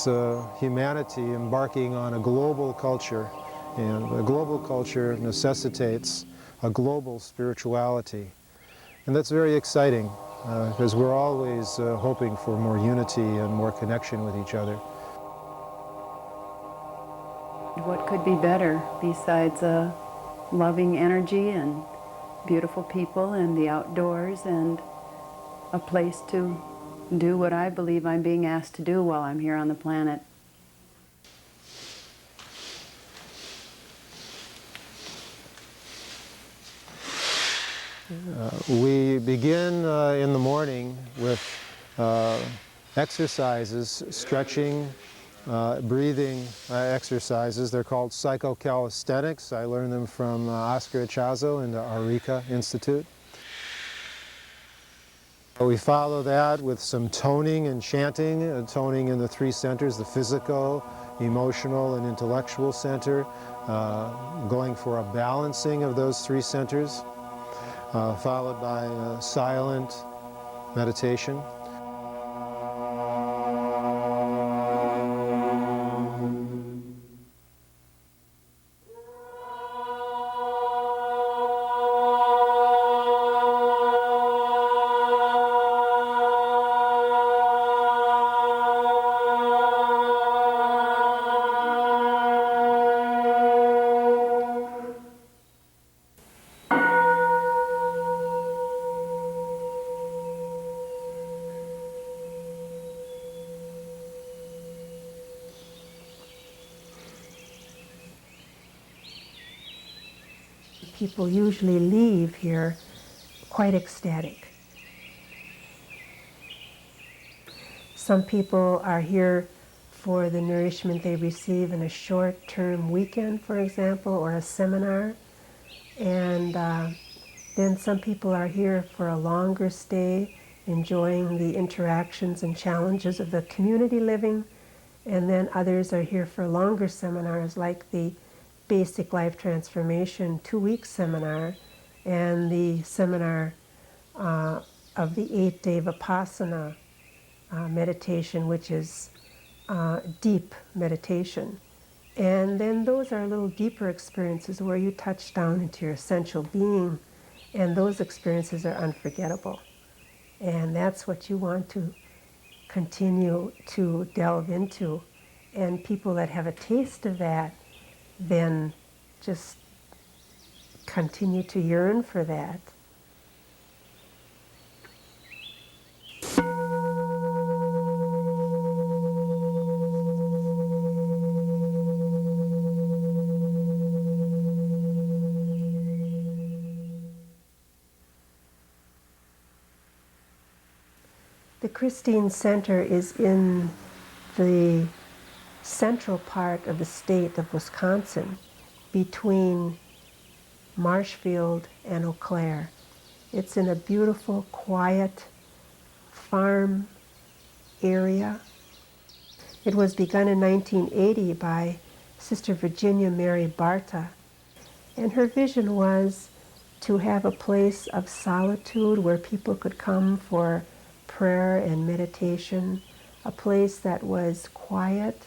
is humanity embarking on a global culture, and a global culture necessitates a global spirituality. And that's very exciting, because we're always hoping for more unity and more connection with each other. What could be better besides a loving energy and beautiful people and the outdoors and a place to do what I believe I'm being asked to do while I'm here on the planet. We begin in the morning with exercises, stretching, breathing exercises. They're called psychocalisthenics. I learned them from Oscar Ichazo in the Aurica Institute. We follow that with some toning and chanting, toning in the three centers, the physical, emotional, and intellectual center, going for a balancing of those three centers, followed by silent meditation. People usually leave here quite ecstatic. Some people are here for the nourishment they receive in a short-term weekend, for example, or a seminar. And then some people are here for a longer stay, enjoying the interactions and challenges of the community living. And then others are here for longer seminars, like the Basic Life Transformation 2-week seminar and the seminar of the 8-day Vipassana meditation, which is deep meditation. And then those are little deeper experiences where you touch down into your essential being, and those experiences are unforgettable. And that's what you want to continue to delve into. And people that have a taste of that then just continue to yearn for that. The Chrstine Center is in the central part of the state of Wisconsin, between Marshfield and Eau Claire. It's in a beautiful, quiet farm area. It was begun in 1980 by Sister Virginia Mary Barta, and her vision was to have a place of solitude where people could come for prayer and meditation, a place that was quiet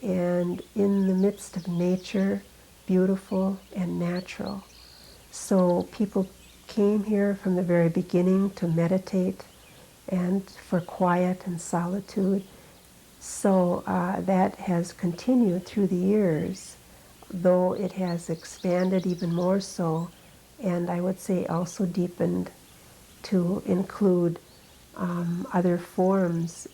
and in the midst of nature, beautiful and natural. So people came here from the very beginning to meditate and for quiet and solitude. So that has continued through the years, though it has expanded even more so, and I would say also deepened to include other forms.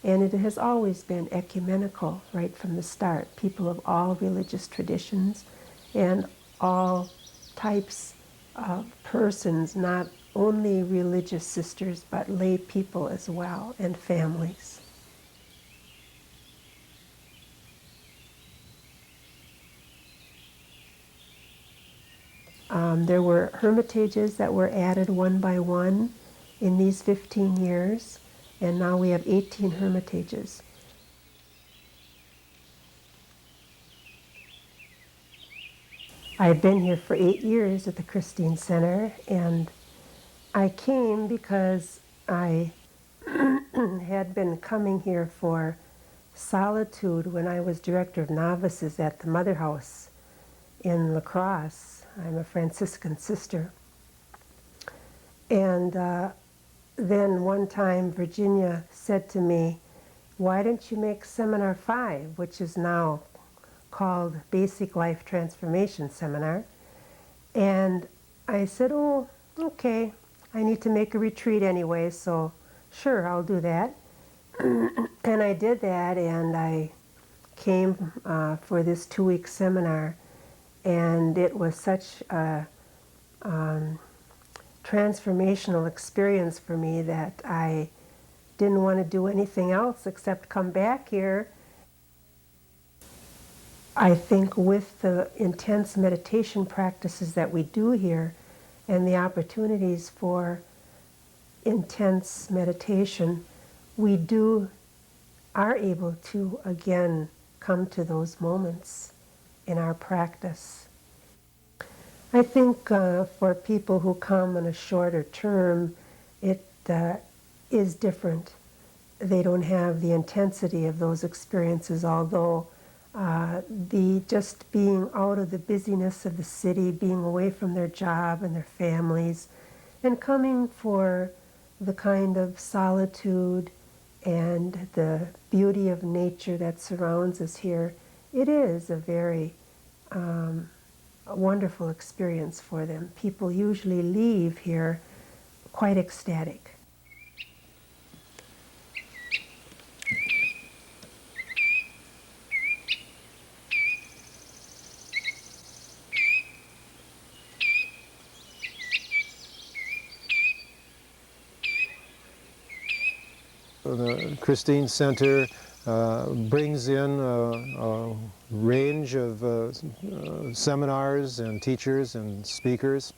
And it has always been ecumenical right from the start. People of all religious traditions and all types of persons, not only religious sisters, but lay people as well, and families. There were hermitages that were added one by one in these 15 years, and now we have 18 hermitages. I've been here for 8 years at the Chrstine Center, and I came because I had been coming here for solitude when I was director of novices at the Mother House in La Crosse. I'm a Franciscan sister. And then one time Virginia said to me, why don't you make Seminar 5, which is now called Basic Life Transformation Seminar? And I said, oh, okay, I need to make a retreat anyway, so sure, I'll do that. And I did that, and I came for this 2-week seminar, and it was such a transformational experience for me that I didn't want to do anything else except come back here. I think with the intense meditation practices that we do here and the opportunities for intense meditation, we are able to again come to those moments in our practice. I think for people who come on a shorter term, it is different. They don't have the intensity of those experiences, although the just being out of the busyness of the city, being away from their job and their families, and coming for the kind of solitude and the beauty of nature that surrounds us here, it is a very wonderful experience for them. People usually leave here quite ecstatic. The Chrstine Center brings in a range of seminars and teachers and speakers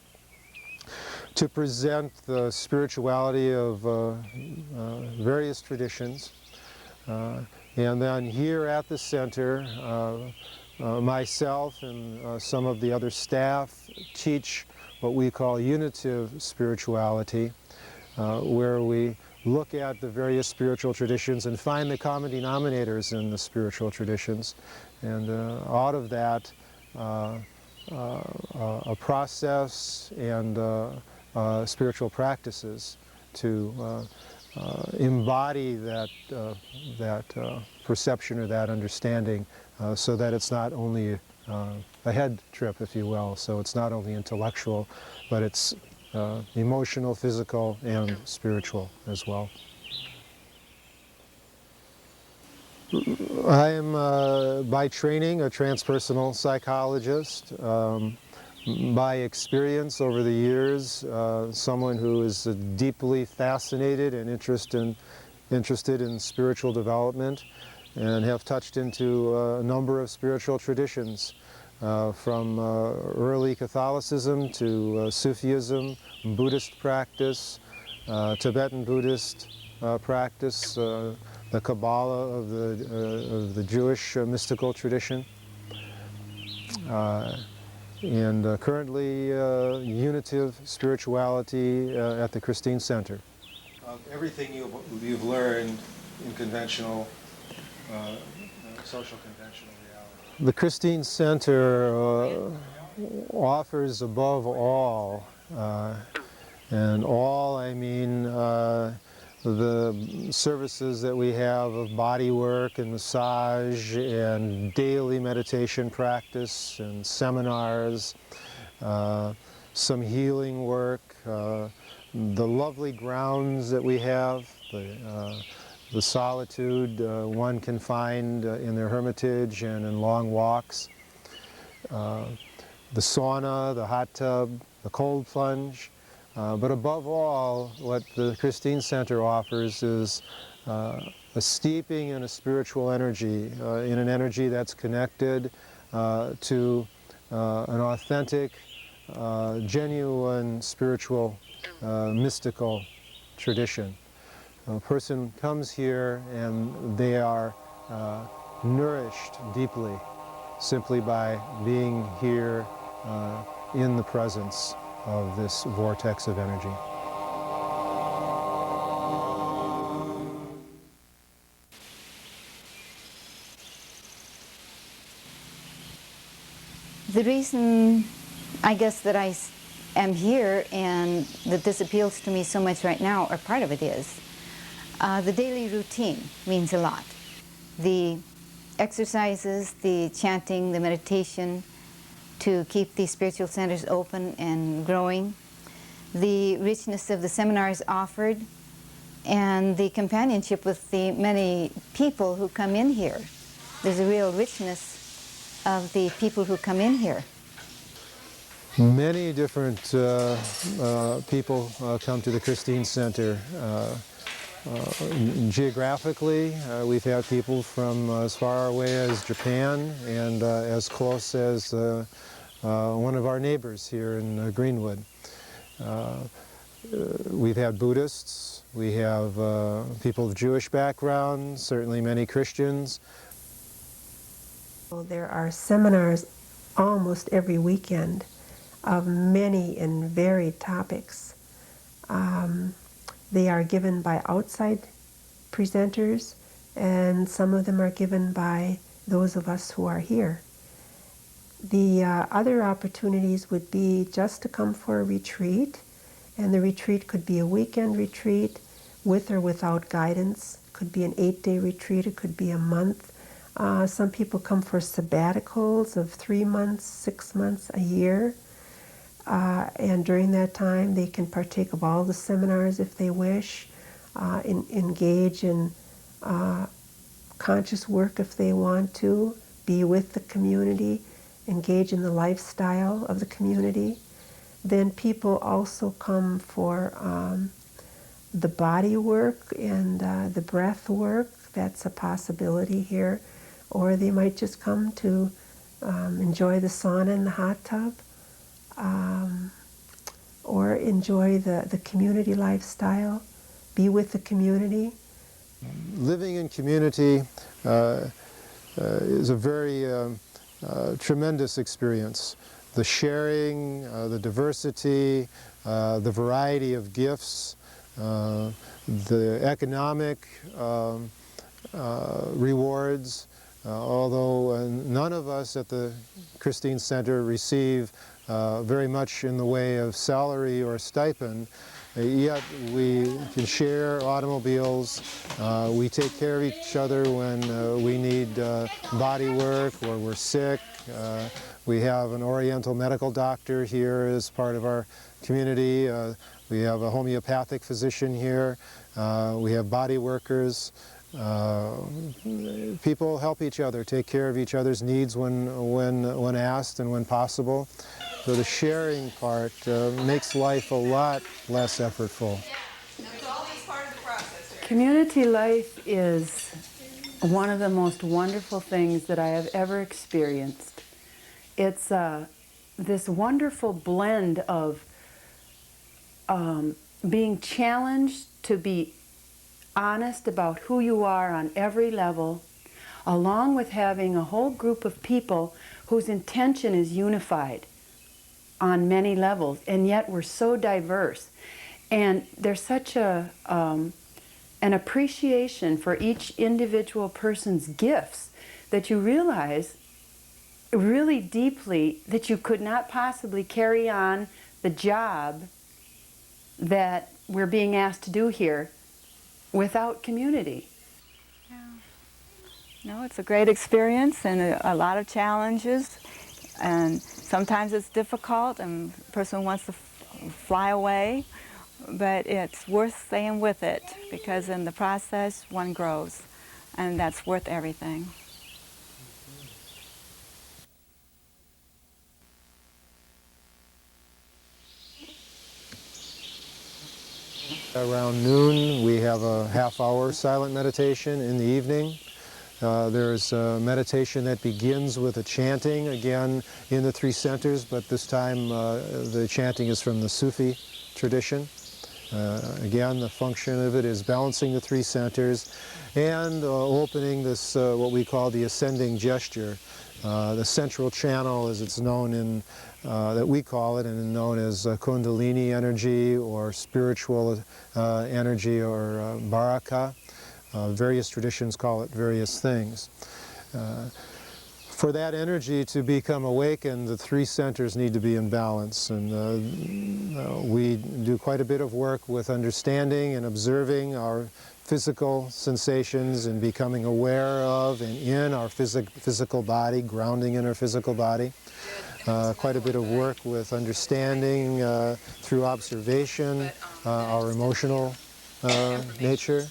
to present the spirituality of various traditions. And then here at the center, myself and some of the other staff teach what we call unitive spirituality, where we look at the various spiritual traditions and find the common denominators in the spiritual traditions. And out of that, a process and spiritual practices to embody that perception or that understanding, so that it's not only a head trip, if you will. So it's not only intellectual, but it's emotional, physical, and spiritual as well. I am by training a transpersonal psychologist. By experience over the years, someone who is deeply fascinated and interested in spiritual development, and have touched into a number of spiritual traditions, from early Catholicism to Sufism, Buddhist practice, Tibetan Buddhist practice, the Kabbalah of the Jewish mystical tradition, and currently unitive spirituality at the Chrstine Center. Everything you've learned in conventional, social conventional reality. The Chrstine Center offers above all, and all I mean the services that we have of body work and massage and daily meditation practice and seminars, some healing work, the lovely grounds that we have, the solitude one can find in their hermitage and in long walks, the sauna, the hot tub, the cold plunge. But above all, what the Chrstine Center offers is a steeping in a spiritual energy, in an energy that's connected to an authentic, genuine spiritual, mystical tradition. A person comes here and they are nourished deeply simply by being here in the presence of this vortex of energy. The reason, I guess, that I am here and that this appeals to me so much right now, or part of it is, the daily routine means a lot. The exercises, the chanting, the meditation to keep these spiritual centers open and growing, the richness of the seminars offered, and the companionship with the many people who come in here. There's a real richness of the people who come in here. Many different people come to the Chrstine Center. Geographically, we've had people from as far away as Japan and as close as one of our neighbors here in Greenwood. We've had Buddhists, we have people of Jewish background, certainly many Christians. There are seminars almost every weekend of many and varied topics. They are given by outside presenters, and some of them are given by those of us who are here. The other opportunities would be just to come for a retreat, and the retreat could be a weekend retreat with or without guidance. It could be an 8-day retreat, it could be a month. Some people come for sabbaticals of 3 months, 6 months, a year. And during that time, they can partake of all the seminars if they wish, engage in conscious work if they want to, be with the community, engage in the lifestyle of the community. Then people also come for the body work and the breath work. That's a possibility here. Or they might just come to enjoy the sauna and the hot tub, or enjoy the community lifestyle, be with the community. Living in community is a very tremendous experience. The sharing, the diversity, the variety of gifts, the economic rewards. Although none of us at the Chrstine Center receive very much in the way of salary or stipend, yet we can share automobiles, we take care of each other when we need body work or we're sick. We have an Oriental medical doctor here as part of our community. We have a homeopathic physician here. We have body workers. People help each other, take care of each other's needs when asked and when possible. So the sharing part makes life a lot less effortful. Community life is one of the most wonderful things that I have ever experienced. It's this wonderful blend of being challenged to be honest about who you are on every level, along with having a whole group of people whose intention is unified on many levels, and yet we're so diverse. And there's such an appreciation for each individual person's gifts that you realize really deeply that you could not possibly carry on the job that we're being asked to do here without community. Yeah. No, it's a great experience and a lot of challenges, and sometimes it's difficult and the person wants to fly away, but it's worth staying with it because in the process one grows, and that's worth everything. Around noon, we have a half-hour silent meditation in the evening. There's a meditation that begins with a chanting, again in the 3 centers, but this time the chanting is from the Sufi tradition. Again, the function of it is balancing the 3 centers and opening this, what we call the ascending gesture. The central channel, as it's known in, that we call it, and known as Kundalini energy or spiritual energy or Baraka. Various traditions call it various things. For that energy to become awakened, the three centers need to be in balance. And we do quite a bit of work with understanding and observing our physical sensations and becoming aware of and in our physical body, grounding in our physical body. Quite a bit of work with understanding through observation, our emotional nature,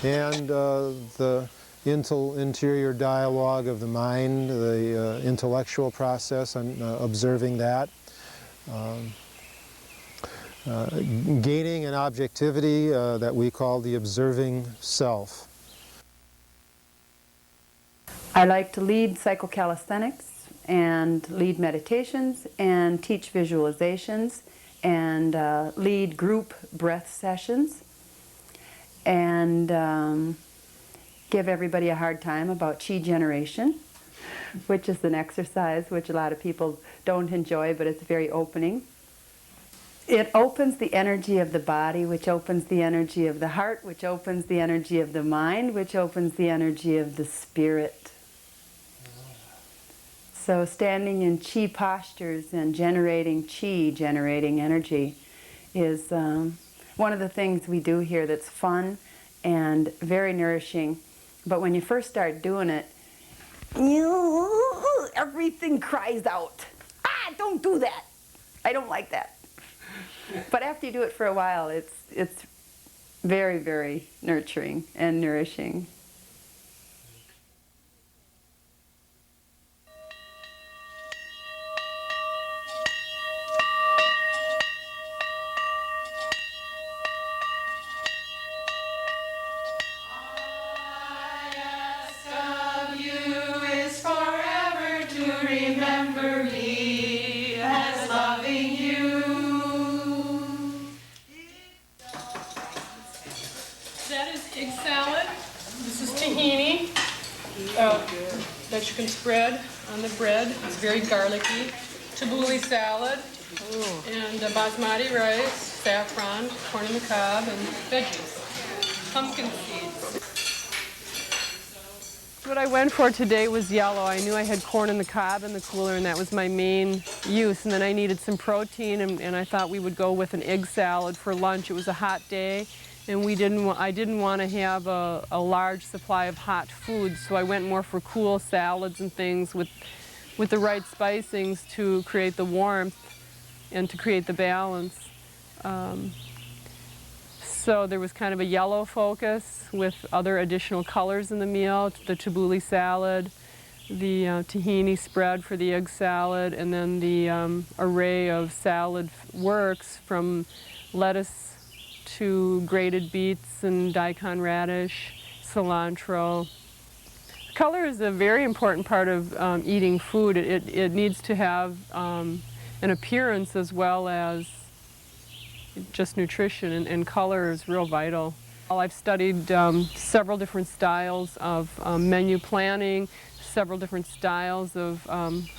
and the interior dialogue of the mind, the intellectual process, and observing that. Gaining an objectivity that we call the observing self. I like to lead psychocalisthenics and lead meditations and teach visualizations and lead group breath sessions and give everybody a hard time about chi generation, which is an exercise which a lot of people don't enjoy, but it's very opening. It opens the energy of the body, which opens the energy of the heart, which opens the energy of the mind, which opens the energy of the spirit. So standing in chi postures and generating chi, generating energy, is one of the things we do here that's fun and very nourishing. But when you first start doing it, everything cries out, "Ah, don't do that! I don't like that." But after you do it for a while, it's very, very nurturing and nourishing. That is egg salad. This is tahini that you can spread on the bread. It's very garlicky. Tabbouleh salad and basmati rice, saffron, corn on the cob, and veggies. Pumpkin seeds. What I went for today was yellow. I knew I had corn on the cob in the cooler, and that was my main use. And then I needed some protein, and I thought we would go with an egg salad for lunch. It was a hot day, and I didn't want to have a large supply of hot food, so I went more for cool salads and things with the right spicings to create the warmth and to create the balance. So there was kind of a yellow focus with other additional colors in the meal, the tabbouleh salad, the tahini spread for the egg salad, and then the array of salad works from lettuce to grated beets and daikon radish, cilantro. Color is a very important part of eating food. It needs to have an appearance as well as just nutrition, and color is real vital. I've studied several different styles of menu planning, several different styles of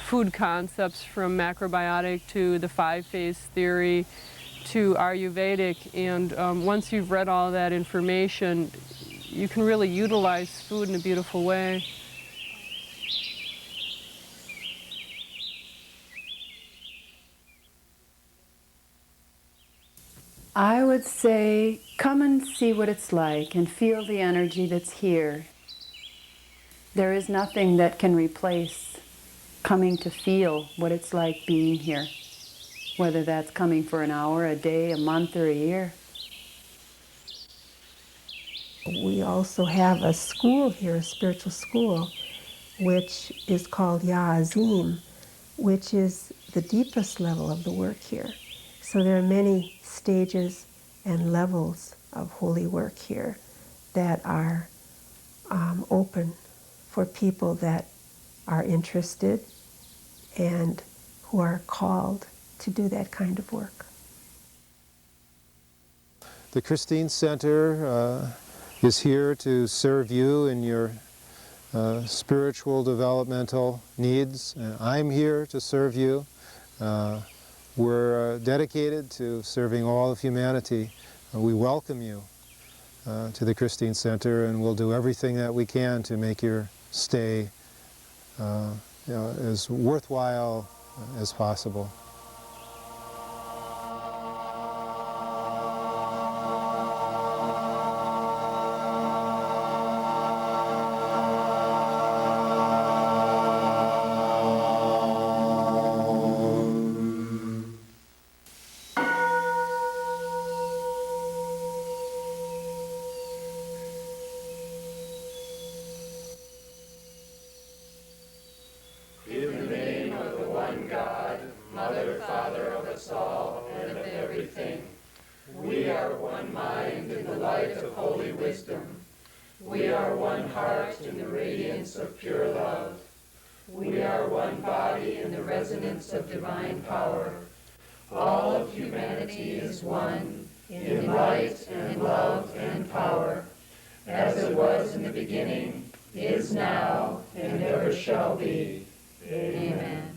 food concepts, from macrobiotic to the 5-phase theory to Ayurvedic, and once you've read all that information, you can really utilize food in a beautiful way. I would say come and see what it's like and feel the energy that's here. There is nothing that can replace coming to feel what it's like being here, whether that's coming for an hour, a day, a month, or a year. We also have a school here, a spiritual school, which is called Ya'azim, which is the deepest level of the work here. So there are many stages and levels of holy work here that are open for people that are interested and who are called to do that kind of work. The Chrstine Center is here to serve you in your spiritual developmental needs. I'm here to serve you. We're dedicated to serving all of humanity. We welcome you to the Chrstine Center, and we'll do everything that we can to make your stay as worthwhile as possible. We are one heart in the radiance of pure love. We are one body in the resonance of divine power. All of humanity is one in light and love and power, as it was in the beginning, is now, and ever shall be. Amen.